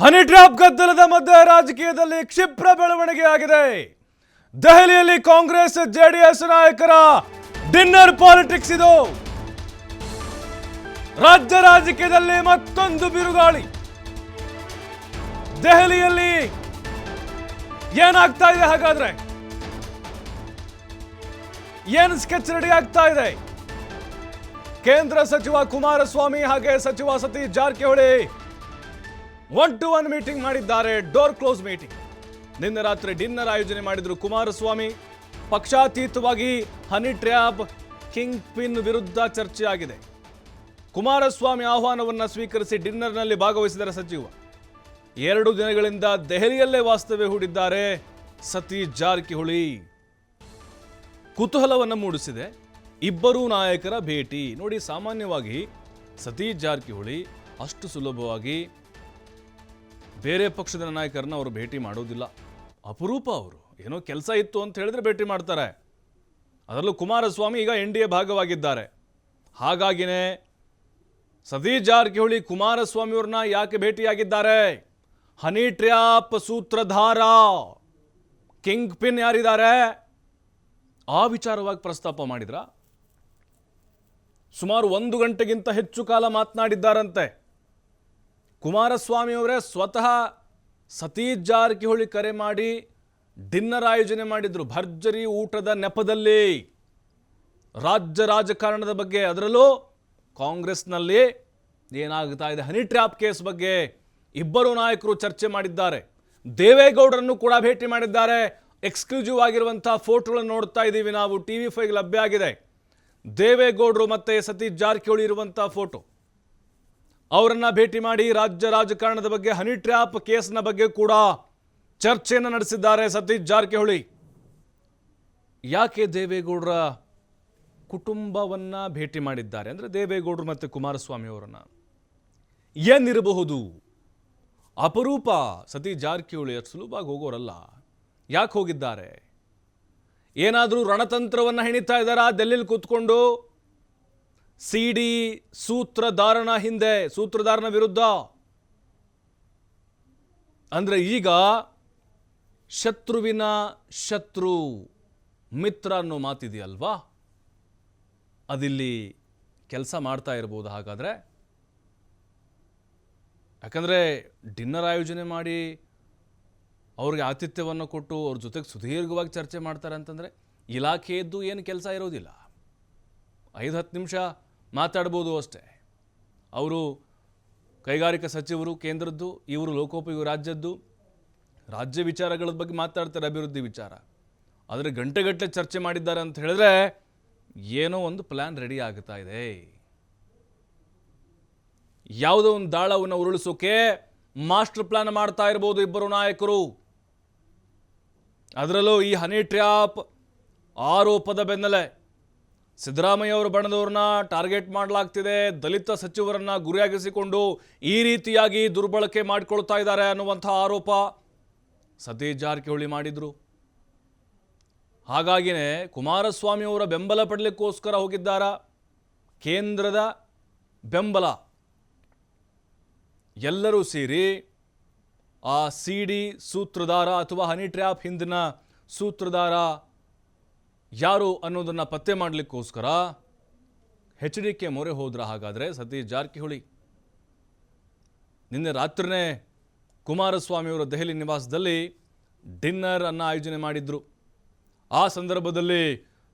Honey trap ಗದ್ದಲದ ಮಧ್ಯೆ ರಾಜಕೀಯದಲ್ಲಿ ಕ್ಷಿಪ್ರ ಬೆಳವಣಿಗೆ ಆಗಿದೆ. ದೆಹಲಿಯಲ್ಲಿ ಕಾಂಗ್ರೆಸ್ ಜೆಡಿಎಸ್ ನಾಯಕರ ಡಿನ್ನರ್ ಪಾಲಿಟಿಕ್ಸ್ ಇದು. ರಾಜ್ಯ ರಾಜಕೀಯದಲ್ಲಿ ಮತ್ತೊಂದು ಬಿರುಗಾಳಿ. ದೆಹಲಿಯಲ್ಲಿ ಏನಾಗ್ತಾ ಇದೆ? ಹಾಗಾದ್ರೆ ಏನು ಸ್ಕೆಚ್ ರೆಡಿ ಆಗ್ತಾ ಇದೆ? ಕೇಂದ್ರ ಸಚಿವ ಕುಮಾರಸ್ವಾಮಿ ಹಾಗೆ ಸಚಿವ ಸತೀಶ್ ಜಾರಕಿಹೊಳಿ 1-to-1 ಮೀಟಿಂಗ್ ಮಾಡಿದ್ದಾರೆ. Door close meeting. ನಿನ್ನೆ ರಾತ್ರಿ ಡಿನ್ನರ್ ಆಯೋಜನೆ ಮಾಡಿದ್ರು ಕುಮಾರಸ್ವಾಮಿ. ಪಕ್ಷಾತೀತವಾಗಿ ಹನಿ ಟ್ರ್ಯಾಪ್ ಕಿಂಗ್ ಪಿನ್ ವಿರುದ್ಧ ಚರ್ಚೆ ಆಗಿದೆ. ಕುಮಾರಸ್ವಾಮಿ ಆಹ್ವಾನವನ್ನು ಸ್ವೀಕರಿಸಿ ಡಿನ್ನರ್ನಲ್ಲಿ ಭಾಗವಹಿಸಿದರೆ ಸಚಿವ 2 ದಿನಗಳಿಂದ ದೆಹಲಿಯಲ್ಲೇ ವಾಸ್ತವ್ಯ ಹೂಡಿದ್ದಾರೆ ಸತೀಶ್ ಜಾರಕಿಹೊಳಿ. ಕುತೂಹಲವನ್ನು ಮೂಡಿಸಿದೆ ಇಬ್ಬರೂ ನಾಯಕರ ಭೇಟಿ. ನೋಡಿ, ಸಾಮಾನ್ಯವಾಗಿ ಸತೀಶ್ ಜಾರಕಿಹೊಳಿ ಅಷ್ಟು ಸುಲಭವಾಗಿ ಬೇರೆ ಪಕ್ಷದ ನಾಯಕರನ್ನ ಅವರು ಭೇಟಿ ಮಾಡೋದಿಲ್ಲ. ಅಪರೂಪ. ಅವರು ಏನೋ ಕೆಲಸ ಇತ್ತು ಅಂತ ಹೇಳಿದ್ರೆ ಭೇಟಿ ಮಾಡ್ತಾರೆ. ಅದರಲ್ಲೂ ಕುಮಾರಸ್ವಾಮಿ ಈಗ NDA ಭಾಗವಾಗಿದ್ದಾರೆ. ಹಾಗಾಗಿನೇ ಸತೀಶ್ ಜಾರಕಿಹೊಳಿ ಕುಮಾರಸ್ವಾಮಿಯವ್ರನ್ನ ಯಾಕೆ ಭೇಟಿಯಾಗಿದ್ದಾರೆ? ಹನಿ ಟ್ರ್ಯಾಪ್ ಸೂತ್ರಧಾರ ಕಿಂಗ್ ಪಿನ್ ಯಾರಿದ್ದಾರೆ ಆ ವಿಚಾರವಾಗಿ ಪ್ರಸ್ತಾಪ ಮಾಡಿದ್ರ. ಸುಮಾರು 1 ಗಂಟೆಗಿಂತ ಹೆಚ್ಚು ಕಾಲ ಮಾತನಾಡಿದ್ದಾರಂತೆ. ಕುಮಾರಸ್ವಾಮಿಯವರೇ ಸ್ವತಃ ಸತೀಶ್ ಜಾರಕಿಹೊಳಿ ಕರೆ ಮಾಡಿ ಡಿನ್ನರ್ ಆಯೋಜನೆ ಮಾಡಿದ್ರು. ಭರ್ಜರಿ ಊಟದ ನೆಪದಲ್ಲಿ ರಾಜ್ಯ ರಾಜಕಾರಣದ ಬಗ್ಗೆ, ಅದರಲ್ಲೂ ಕಾಂಗ್ರೆಸ್ನಲ್ಲಿ ಏನಾಗ್ತಾ ಇದೆ ಹನಿ ಟ್ರ್ಯಾಪ್ ಕೇಸ್ ಬಗ್ಗೆ ಇಬ್ಬರು ನಾಯಕರು ಚರ್ಚೆ ಮಾಡಿದ್ದಾರೆ. ದೇವೇಗೌಡರನ್ನು ಕೂಡ ಭೇಟಿ ಮಾಡಿದ್ದಾರೆ. ಎಕ್ಸ್ಕ್ಲೂಸಿವ್ ಆಗಿರುವಂತಹ ಫೋಟೋಗಳನ್ನು ನೋಡ್ತಾ ಇದ್ದೀವಿ ನಾವು. TV5 ಲಭ್ಯ ಆಗಿದೆ. ದೇವೇಗೌಡರು ಮತ್ತೆ ಸತೀಶ್ ಜಾರಕಿಹೊಳಿ ಇರುವಂತಹ ಫೋಟೋ. ಅವರನ್ನ ಭೇಟಿ ಮಾಡಿ ರಾಜ್ಯ ರಾಜಕಾರಣದ ಬಗ್ಗೆ, ಹನಿ ಟ್ರ್ಯಾಪ್ ಕೇಸ್ನ ಬಗ್ಗೆ ಕೂಡ ಚರ್ಚೆಯನ್ನು ನಡೆಸಿದ್ದಾರೆ ಸತೀಶ್ ಜಾರಕಿಹೊಳಿ. ಯಾಕೆ ದೇವೇಗೌಡರ ಕುಟುಂಬವನ್ನ ಭೇಟಿ ಮಾಡಿದ್ದಾರೆ ಅಂದರೆ ದೇವೇಗೌಡರು ಮತ್ತು ಕುಮಾರಸ್ವಾಮಿ ಅವರನ್ನ ಏನಿರಬಹುದು? ಅಪರೂಪ. ಸತೀಶ್ ಜಾರಕಿಹೊಳಿ ಅಷ್ಟು ಸುಲಭವಾಗಿ ಹೋಗೋರಲ್ಲ. ಯಾಕೆ ಹೋಗಿದ್ದಾರೆ? ಏನಾದರೂ ರಣತಂತ್ರವನ್ನು ಹೆಣಿತಾ ಇದ್ದಾರಾ ಡೆಲ್ಲಿಲಿ ಕೂತ್ಕೊಂಡು? CD ಸೂತ್ರಧಾರನ ಹಿಂದೆ, ಸೂತ್ರಧಾರನ ವಿರುದ್ಧ. ಅಂದ್ರೆ ಈಗ ಶತ್ರುವಿನ ಶತ್ರು ಮಿತ್ರ ಅನ್ನೋ ಮಾತಿದೆಯಲ್ವಾ, ಅದಿಲ್ಲಿ ಕೆಲಸ ಮಾಡ್ತಾ ಇರ್ಬೋದು. ಹಾಗಾದ್ರೆ ಯಾಕಂದ್ರೆ ಡಿನ್ನರ್ ಆಯೋಜನೆ ಮಾಡಿ ಅವ್ರಿಗೆ ಆತಿಥ್ಯವನ್ನು ಕೊಟ್ಟು ಅವ್ರ ಜೊತೆಗೆ ಸುದೀರ್ಘವಾಗಿ ಚರ್ಚೆ ಮಾಡ್ತಾರೆ ಅಂತಂದರೆ ಇಲಾಖೆಯದ್ದು ಏನು ಕೆಲಸ ಇರೋದಿಲ್ಲ. 5-10 ನಿಮಿಷ ಮಾತಾಡ್ಬೋದು ಅಷ್ಟೇ. ಅವರು ಕೈಗಾರಿಕಾ ಸಚಿವರು ಕೇಂದ್ರದ್ದು, ಇವರು ಲೋಕೋಪಯೋಗಿ ರಾಜ್ಯದ್ದು. ರಾಜ್ಯ ವಿಚಾರಗಳ ಬಗ್ಗೆ ಮಾತಾಡ್ತಾರೆ, ಅಭಿವೃದ್ಧಿ ವಿಚಾರ. ಆದರೆ ಗಂಟೆಗಟ್ಟಲೆ ಚರ್ಚೆ ಮಾಡಿದ್ದಾರೆ ಅಂತ ಹೇಳಿದ್ರೆ ಏನೋ ಒಂದು ಪ್ಲ್ಯಾನ್ ರೆಡಿ ಆಗ್ತಾ ಇದೆ. ಯಾವುದೋ ಒಂದು ದಾಳವನ್ನು ಉರುಳಿಸೋಕೆ ಮಾಸ್ಟರ್ ಪ್ಲಾನ್ ಮಾಡ್ತಾ ಇರ್ಬೋದು ಇಬ್ಬರು ನಾಯಕರು. ಅದರಲ್ಲೂ ಈ ಹನಿ ಟ್ರ್ಯಾಪ್ ಆರೋಪದ ಬೆನ್ನಲ್ಲೇ ಸಿದ್ದರಾಮಯ್ಯ ಅವರ ಬಣದವ್ರನ್ನ ಟಾರ್ಗೆಟ್ ಮಾಡಲಾಗ್ತಿದೆ. ದಲಿತ ಸಚಿವರನ್ನ ಗುರಿಯಾಗಿಸಿಕೊಂಡು ಈ ರೀತಿಯಾಗಿ ದುರ್ಬಳಕೆ ಮಾಡಿಕೊಳ್ತಾ ಇದ್ದಾರೆ ಅನ್ನುವಂಥ ಆರೋಪ ಸತೀಶ್ ಜಾರಕಿಹೊಳಿ ಮಾಡಿದ್ರು. ಹಾಗಾಗಿನೇ ಕುಮಾರಸ್ವಾಮಿ ಅವರ ಬೆಂಬಲ ಪಡಲಿಕ್ಕೋಸ್ಕರ ಹೋಗಿದ್ದಾರಾ? ಕೇಂದ್ರದ ಬೆಂಬಲ ಎಲ್ಲರೂ ಸೇರಿ ಆ CD ಸೂತ್ರಧಾರ ಅಥವಾ ಹನಿ ಟ್ರ್ಯಾಪ್ ಹಿಂದಿನ ಸೂತ್ರಧಾರ ಯಾರು ಅನ್ನೋದನ್ನು ಪತ್ತೆ ಮಾಡಲಿಕ್ಕೋಸ್ಕರ HDK ಮೊರೆ ಹೋದ್ರ. ಹಾಗಾದರೆ ಸತೀಶ್ ಜಾರಕಿಹೊಳಿ ನಿನ್ನೆ ರಾತ್ರಿನೇ ಕುಮಾರಸ್ವಾಮಿಯವರ ದೆಹಲಿ ನಿವಾಸದಲ್ಲಿ ಡಿನ್ನರ್ ಅನ್ನು ಆಯೋಜನೆ ಮಾಡಿದ್ರು. ಆ ಸಂದರ್ಭದಲ್ಲಿ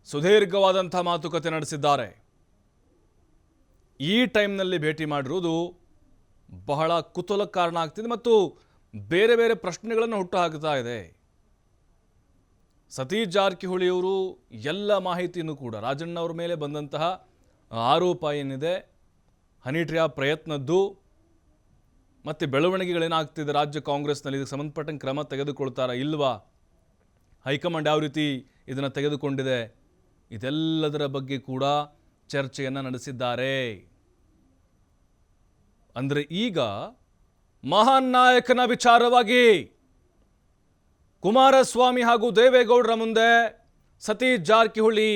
ಸುದೀರ್ಘವಾದಂಥ ಮಾತುಕತೆ ನಡೆಸಿದ್ದಾರೆ. ಈ ಟೈಮ್ನಲ್ಲಿ ಭೇಟಿ ಮಾಡಿರುವುದು ಬಹಳ ಕುತೂಹಲ ಕಾರಣ ಆಗ್ತಿದೆ ಮತ್ತು ಬೇರೆ ಬೇರೆ ಪ್ರಶ್ನೆಗಳನ್ನು ಹುಟ್ಟುಹಾಕ್ತಾ ಇದೆ. ಸತೀಶ್ ಜಾರಕಿಹೊಳಿಯವರು ಎಲ್ಲ ಮಾಹಿತಿಯನ್ನು ಕೂಡ ರಾಜಣ್ಣ ಅವರ ಮೇಲೆ ಬಂದಂತಹ ಆರೋಪ ಏನಿದೆ ಹನಿ ಟ್ರ್ಯಾಪ್ ಪ್ರಯತ್ನದ್ದು ಮತ್ತು ಬೆಳವಣಿಗೆಗಳೇನಾಗ್ತಿದೆ ರಾಜ್ಯ ಕಾಂಗ್ರೆಸ್ನಲ್ಲಿ, ಇದಕ್ಕೆ ಸಂಬಂಧಪಟ್ಟಂಗೆ ಕ್ರಮ ತೆಗೆದುಕೊಳ್ತಾರಾ ಇಲ್ವಾ, ಹೈಕಮಾಂಡ್ ಯಾವ ರೀತಿ ಇದನ್ನು ತೆಗೆದುಕೊಂಡಿದೆ, ಇದೆಲ್ಲದರ ಬಗ್ಗೆ ಕೂಡ ಚರ್ಚೆಯನ್ನು ನಡೆಸಿದ್ದಾರೆ. ಅಂದರೆ ಈಗ ಮಹಾನ್ ನಾಯಕನ ವಿಚಾರವಾಗಿ ಕುಮಾರಸ್ವಾಮಿ ಹಾಗೂ ದೇವೇಗೌಡರ ಮುಂದೆ ಸತೀಶ್ ಜಾರಕಿಹೊಳಿ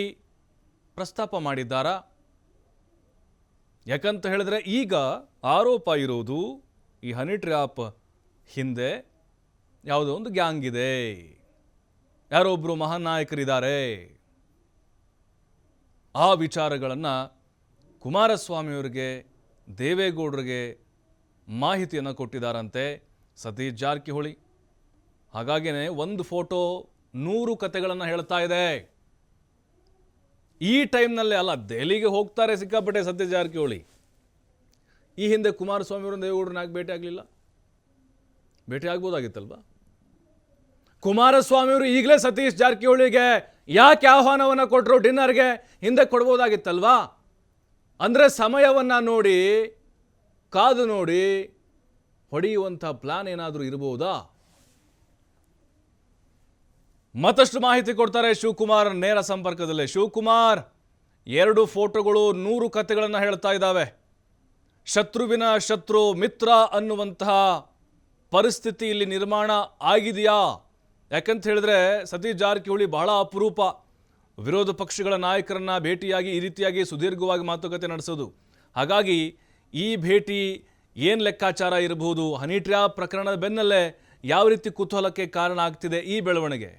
ಪ್ರಸ್ತಾಪ ಮಾಡಿದ್ದಾರಾ? ಯಾಕಂತ ಹೇಳಿದ್ರೆ ಈಗ ಆರೋಪ ಇರೋದು ಈ ಹನಿ ಟ್ರ್ಯಾಪ್ ಹಿಂದೆ ಯಾವುದೋ ಒಂದು ಗ್ಯಾಂಗ್ ಇದೆ, ಯಾರೋ ಒಬ್ಬರು ಮಹಾನ್ ನಾಯಕರಿದ್ದಾರೆ. ಆ ವಿಚಾರಗಳನ್ನು ಕುಮಾರಸ್ವಾಮಿಯವರಿಗೆ, ದೇವೇಗೌಡರಿಗೆ ಮಾಹಿತಿಯನ್ನು ಕೊಟ್ಟಿದ್ದಾರಂತೆ ಸತೀಶ್ ಜಾರಕಿಹೊಳಿ. ಹಾಗಾಗಿಯೇ ಒಂದು ಫೋಟೋ 100 ಕತೆಗಳನ್ನು ಹೇಳ್ತಾ ಇದೆ. ಈ ಟೈಮ್ನಲ್ಲೇ ಅಲ್ಲ, ದೆಹಲಿಗೆ ಹೋಗ್ತಾರೆ ಸಿಕ್ಕಾಪಟ್ಟೆ ಸತೀಶ್ ಜಾರಕಿಹೊಳಿ. ಈ ಹಿಂದೆ ಕುಮಾರಸ್ವಾಮಿಯವರನ್ನು ದೇವೇಗೌಡರನ್ನ ಯಾಕೆ ಭೇಟಿ ಆಗಲಿಲ್ಲ? ಭೇಟಿ ಆಗ್ಬೋದಾಗಿತ್ತಲ್ವಾ? ಕುಮಾರಸ್ವಾಮಿಯವರು ಈಗಲೇ ಸತೀಶ್ ಜಾರಕಿಹೊಳಿಗೆ ಯಾಕೆ ಆಹ್ವಾನವನ್ನು ಕೊಟ್ಟರು ಡಿನ್ನರ್ಗೆ? ಹಿಂದೆ ಕೊಡ್ಬೋದಾಗಿತ್ತಲ್ವಾ? ಅಂದರೆ ಸಮಯವನ್ನು ನೋಡಿ, ಕಾದು ನೋಡಿ ಹೊಡೆಯುವಂಥ ಪ್ಲಾನ್ ಏನಾದರೂ ಇರಬಹುದಾ? ಮತ್ತಷ್ಟು ಮಾಹಿತಿ ಕೊಡ್ತಾರೆ ಶಿವಕುಮಾರ್ ನೇರ ಸಂಪರ್ಕದಲ್ಲೇ. ಶಿವಕುಮಾರ್, 2 ಫೋಟೋಗಳು 100 ಕಥೆಗಳನ್ನು ಹೇಳ್ತಾ ಇದ್ದಾವೆ. ಶತ್ರುವಿನ ಶತ್ರು ಮಿತ್ರ ಅನ್ನುವಂತಹ ಪರಿಸ್ಥಿತಿ ಇಲ್ಲಿ ನಿರ್ಮಾಣ ಆಗಿದೆಯಾ? ಯಾಕಂತ ಹೇಳಿದ್ರೆ ಸತೀಶ್ ಜಾರಕಿಹೊಳಿ ಬಹಳ ಅಪರೂಪ ವಿರೋಧ ಪಕ್ಷಗಳ ನಾಯಕರನ್ನ ಭೇಟಿಯಾಗಿ ಈ ರೀತಿಯಾಗಿ ಸುದೀರ್ಘವಾಗಿ ಮಾತುಕತೆ ನಡೆಸೋದು. ಹಾಗಾಗಿ ಈ ಭೇಟಿ ಏನು ಲೆಕ್ಕಾಚಾರ ಇರಬಹುದು? ಹನಿ ಟ್ರ್ಯಾಪ್ ಪ್ರಕರಣದ ಬೆನ್ನಲ್ಲೇ ಯಾವ ರೀತಿ ಕುತೂಹಲಕ್ಕೆ ಕಾರಣ ಆಗ್ತಿದೆ ಈ ಬೆಳವಣಿಗೆ?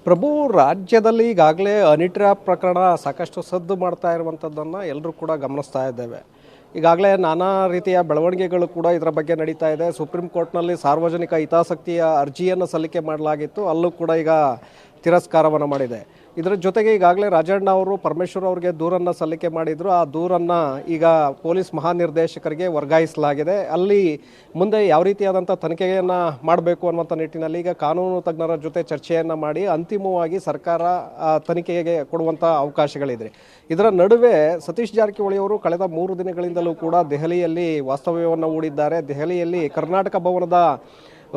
ಪ್ರಭು, ರಾಜ್ಯದಲ್ಲಿ ಈಗಾಗಲೇ ಹನಿ ಟ್ರ್ಯಾಪ್ ಪ್ರಕರಣ ಸಾಕಷ್ಟು ಸದ್ದು ಮಾಡ್ತಾ ಇರುವಂಥದ್ದನ್ನು ಎಲ್ಲರೂ ಕೂಡ ಗಮನಿಸ್ತಾ ಇದ್ದೇವೆ. ಈಗಾಗಲೇ ನಾನಾ ರೀತಿಯ ಬೆಳವಣಿಗೆಗಳು ಕೂಡ ಇದರ ಬಗ್ಗೆ ನಡೀತಾ ಇದೆ. ಸುಪ್ರೀಂ ಕೋರ್ಟ್ನಲ್ಲಿ ಸಾರ್ವಜನಿಕ ಹಿತಾಸಕ್ತಿಯ ಅರ್ಜಿಯನ್ನು ಸಲ್ಲಿಕೆ ಮಾಡಲಾಗಿತ್ತು, ಅಲ್ಲೂ ಕೂಡ ಈಗ ತಿರಸ್ಕಾರವನ್ನು ಮಾಡಿದೆ. ಇದರ ಜೊತೆಗೆ ಈಗಾಗಲೇ ರಾಜಣ್ಣ ಅವರು ಪರಮೇಶ್ವರ್ ಅವರಿಗೆ ದೂರನ್ನು ಸಲ್ಲಿಕೆ ಮಾಡಿದರು. ಆ ದೂರನ್ನು ಈಗ ಪೊಲೀಸ್ ಮಹಾನಿರ್ದೇಶಕರಿಗೆ ವರ್ಗಾಯಿಸಲಾಗಿದೆ. ಅಲ್ಲಿ ಮುಂದೆ ಯಾವ ರೀತಿಯಾದಂಥ ತನಿಖೆಯನ್ನು ಮಾಡಬೇಕು ಅನ್ನುವಂಥ ನಿಟ್ಟಿನಲ್ಲಿ ಈಗ ಕಾನೂನು ತಜ್ಞರ ಜೊತೆ ಚರ್ಚೆಯನ್ನು ಮಾಡಿ ಅಂತಿಮವಾಗಿ ಸರ್ಕಾರ ತನಿಖೆಗೆ ಕೊಡುವಂಥ ಅವಕಾಶಗಳಿದೆ. ಇದರ ನಡುವೆ ಸತೀಶ್ ಜಾರಕಿಹೊಳಿ ಅವರು ಕಳೆದ 3 ದಿನಗಳಿಂದಲೂ ಕೂಡ ದೆಹಲಿಯಲ್ಲಿ ವಾಸ್ತವ್ಯವನ್ನು ಹೂಡಿದ್ದಾರೆ. ದೆಹಲಿಯಲ್ಲಿ ಕರ್ನಾಟಕ ಭವನದ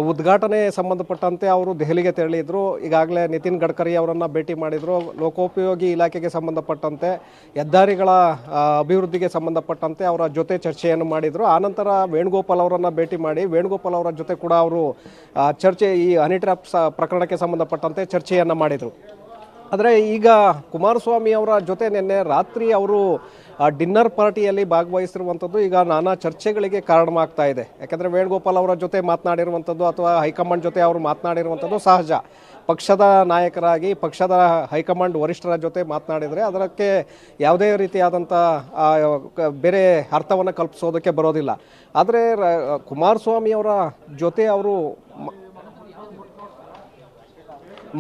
ಉದ್ಘಾಟನೆ ಸಂಬಂಧಪಟ್ಟಂತೆ ಅವರು ದೆಹಲಿಗೆ ತೆರಳಿದ್ರು. ಈಗಾಗಲೇ ನಿತಿನ್ ಗಡ್ಕರಿ ಅವರನ್ನು ಭೇಟಿ ಮಾಡಿದರು. ಲೋಕೋಪಯೋಗಿ ಇಲಾಖೆಗೆ ಸಂಬಂಧಪಟ್ಟಂತೆ, ಹೆದ್ದಾರಿಗಳ ಅಭಿವೃದ್ಧಿಗೆ ಸಂಬಂಧಪಟ್ಟಂತೆ ಅವರ ಜೊತೆ ಚರ್ಚೆಯನ್ನು ಮಾಡಿದರು. ಆನಂತರ ವೇಣುಗೋಪಾಲ್ ಅವರನ್ನು ಭೇಟಿ ಮಾಡಿ ವೇಣುಗೋಪಾಲ್ ಅವರ ಜೊತೆ ಕೂಡ ಅವರು ಚರ್ಚೆ, ಈ ಹನಿ ಟ್ರ್ಯಾಪ್ ಪ್ರಕರಣಕ್ಕೆ ಸಂಬಂಧಪಟ್ಟಂತೆ ಚರ್ಚೆಯನ್ನು ಮಾಡಿದರು. ಆದರೆ ಈಗ ಕುಮಾರಸ್ವಾಮಿ ಅವರ ಜೊತೆ ನಿನ್ನೆ ರಾತ್ರಿ ಅವರು ಡಿನ್ನರ್ ಪಾರ್ಟಿಯಲ್ಲಿ ಭಾಗವಹಿಸಿರುವಂಥದ್ದು ಈಗ ನಾನಾ ಚರ್ಚೆಗಳಿಗೆ ಕಾರಣವಾಗ್ತಾ ಇದೆ. ಯಾಕಂದರೆ ವೇಣುಗೋಪಾಲ್ ಅವರ ಜೊತೆ ಮಾತನಾಡಿರುವಂಥದ್ದು ಅಥವಾ ಹೈಕಮಾಂಡ್ ಜೊತೆ ಅವರು ಮಾತನಾಡಿರುವಂಥದ್ದು ಸಹಜ. ಪಕ್ಷದ ನಾಯಕರಾಗಿ ಪಕ್ಷದ ಹೈಕಮಾಂಡ್ ವರಿಷ್ಠರ ಜೊತೆ ಮಾತನಾಡಿದರೆ ಅದಕ್ಕೆ ಯಾವುದೇ ರೀತಿಯಾದಂಥ ಬೇರೆ ಅರ್ಥವನ್ನು ಕಲ್ಪಿಸೋದಕ್ಕೆ ಬರೋದಿಲ್ಲ. ಆದರೆ ಕುಮಾರಸ್ವಾಮಿ ಅವರ ಜೊತೆ ಅವರು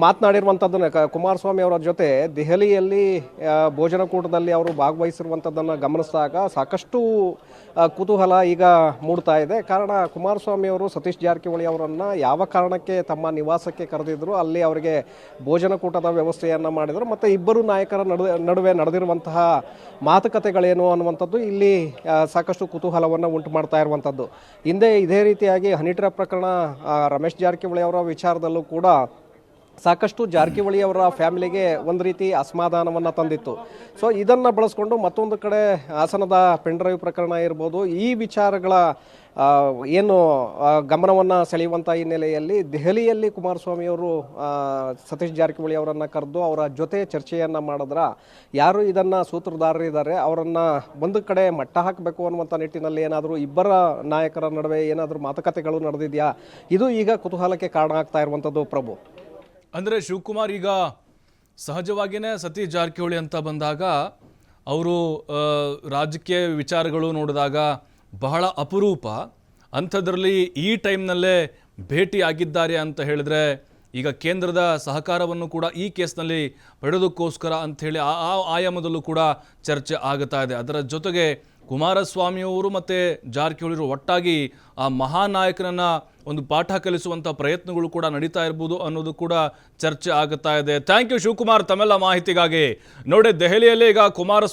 ಮಾತನಾಡಿರುವಂಥದ್ದನ್ನು, ಕುಮಾರಸ್ವಾಮಿ ಅವರ ಜೊತೆ ದೆಹಲಿಯಲ್ಲಿ ಭೋಜನಕೂಟದಲ್ಲಿ ಅವರು ಭಾಗವಹಿಸಿರುವಂಥದ್ದನ್ನು ಗಮನಿಸಿದಾಗ ಸಾಕಷ್ಟು ಕುತೂಹಲ ಈಗ ಮೂಡ್ತಾ ಇದೆ. ಕಾರಣ, ಕುಮಾರಸ್ವಾಮಿ ಅವರು ಸತೀಶ್ ಜಾರಕಿಹೊಳಿ ಅವರನ್ನು ಯಾವ ಕಾರಣಕ್ಕೆ ತಮ್ಮ ನಿವಾಸಕ್ಕೆ ಕರೆದಿದ್ದರು, ಅಲ್ಲಿ ಅವರಿಗೆ ಭೋಜನಕೂಟದ ವ್ಯವಸ್ಥೆಯನ್ನು ಮಾಡಿದರು ಮತ್ತು ಇಬ್ಬರು ನಾಯಕರ ನಡುವೆ ನಡೆದಿರುವಂತಹ ಮಾತುಕತೆಗಳೇನು ಅನ್ನುವಂಥದ್ದು ಇಲ್ಲಿ ಸಾಕಷ್ಟು ಕುತೂಹಲವನ್ನು ಉಂಟು ಮಾಡ್ತಾ ಇರುವಂಥದ್ದು. ಹಿಂದೆ ಇದೇ ರೀತಿಯಾಗಿ ಹನಿ ಟ್ರ್ಯಾಪ್ ಪ್ರಕರಣ ರಮೇಶ್ ಜಾರಕಿಹೊಳಿ ಅವರ ವಿಚಾರದಲ್ಲೂ ಕೂಡ ಸಾಕಷ್ಟು ಜಾರಕಿಹೊಳಿ ಅವರ ಫ್ಯಾಮಿಲಿಗೆ ಒಂದು ರೀತಿ ಅಸಮಾಧಾನವನ್ನು ತಂದಿತ್ತು. ಸೊ ಇದನ್ನು ಬಳಸ್ಕೊಂಡು ಮತ್ತೊಂದು ಕಡೆ ಹಾಸನದ ಪೆನ್ಡ್ರೈವ್ ಪ್ರಕರಣ ಇರ್ಬೋದು, ಈ ವಿಚಾರಗಳ ಏನು ಗಮನವನ್ನು ಸೆಳೆಯುವಂಥ ಹಿನ್ನೆಲೆಯಲ್ಲಿ ದೆಹಲಿಯಲ್ಲಿ ಕುಮಾರಸ್ವಾಮಿಯವರು ಸತೀಶ್ ಜಾರಕಿಹೊಳಿ ಅವರನ್ನು ಕರೆದು ಅವರ ಜೊತೆ ಚರ್ಚೆಯನ್ನು ಮಾಡಿದ್ರೆ ಯಾರು ಇದನ್ನು ಸೂತ್ರಧಾರರಿದ್ದಾರೆ ಅವರನ್ನು ಒಂದು ಕಡೆ ಮಟ್ಟ ಹಾಕಬೇಕು ಅನ್ನುವಂಥ ನಿಟ್ಟಿನಲ್ಲಿ ಏನಾದರೂ ಇಬ್ಬರ ನಾಯಕರ ನಡುವೆ ಏನಾದರೂ ಮಾತುಕತೆಗಳು ನಡೆದಿದೆಯಾ, ಇದು ಈಗ ಕುತೂಹಲಕ್ಕೆ ಕಾರಣ ಆಗ್ತಾ ಇರುವಂಥದ್ದು ಪ್ರಭು. ಅಂದರೆ ಶಿವಕುಮಾರ್, ಈಗ ಸಹಜವಾಗಿಯೇ ಸತೀಶ್ ಜಾರಕಿಹೊಳಿ ಅಂತ ಬಂದಾಗ ಅವರು ರಾಜಕೀಯ ವಿಚಾರಗಳು ನೋಡಿದಾಗ ಬಹಳ ಅಪರೂಪ. ಅಂಥದ್ರಲ್ಲಿ ಈ ಟೈಮ್ನಲ್ಲೇ ಭೇಟಿ ಆಗಿದ್ದಾರೆ ಅಂತ ಹೇಳಿದ್ರೆ ಈಗ ಕೇಂದ್ರದ ಸಹಕಾರವನ್ನು ಕೂಡ ಈ ಕೇಸ್ನಲ್ಲಿ ಪಡೆಯೋದಕ್ಕೋಸ್ಕರ ಅಂಥೇಳಿ ಆ ಆಯಾಮದಲ್ಲೂ ಕೂಡ ಚರ್ಚೆ ಆಗುತ್ತಾ ಇದೆ. ಅದರ ಜೊತೆಗೆ ಕುಮಾರಸ್ವಾಮಿಯವರು ಮತ್ತು ಜಾರಕಿಹೊಳಿ ಒಟ್ಟಾಗಿ ಆ ಮಹಾನಾಯಕನನ್ನು ಒಂದು ಪಾಠ ಕಲಿಸುವಂಥ ಪ್ರಯತ್ನಗಳು ಕೂಡ ನಡೀತಾ ಇರ್ಬೋದು ಅನ್ನೋದು ಕೂಡ ಚರ್ಚೆ ಆಗುತ್ತಾ ಇದೆ. ಥ್ಯಾಂಕ್ ಯು ಶಿವಕುಮಾರ್ ತಮ್ಮೆಲ್ಲ ಮಾಹಿತಿಗಾಗಿ. ನೋಡಿ, ದೆಹಲಿಯಲ್ಲಿ ಈಗ ಕುಮಾರಸ್ವಾಮಿ